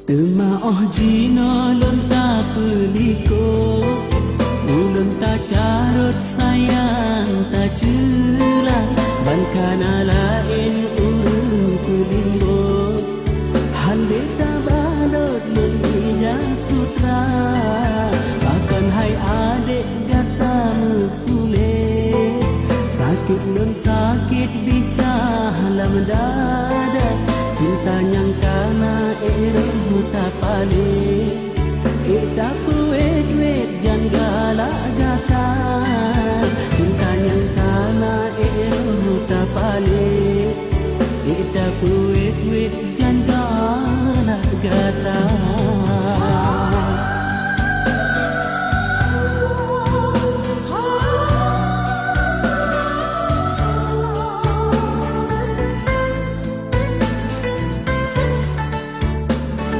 Temaoh jino lonta peliko, ulun ta carut sayang ta cela, bankana lain urun kulimbo, hande ta balot lelija sutra, akan hai adik gata mesule, sakit lun sakit bicah lam dada, cinta yang kana eroh tak palik, tak puet wet janggala gata, cinta yang kana eroh tak palik, tak puet wet janggala gata.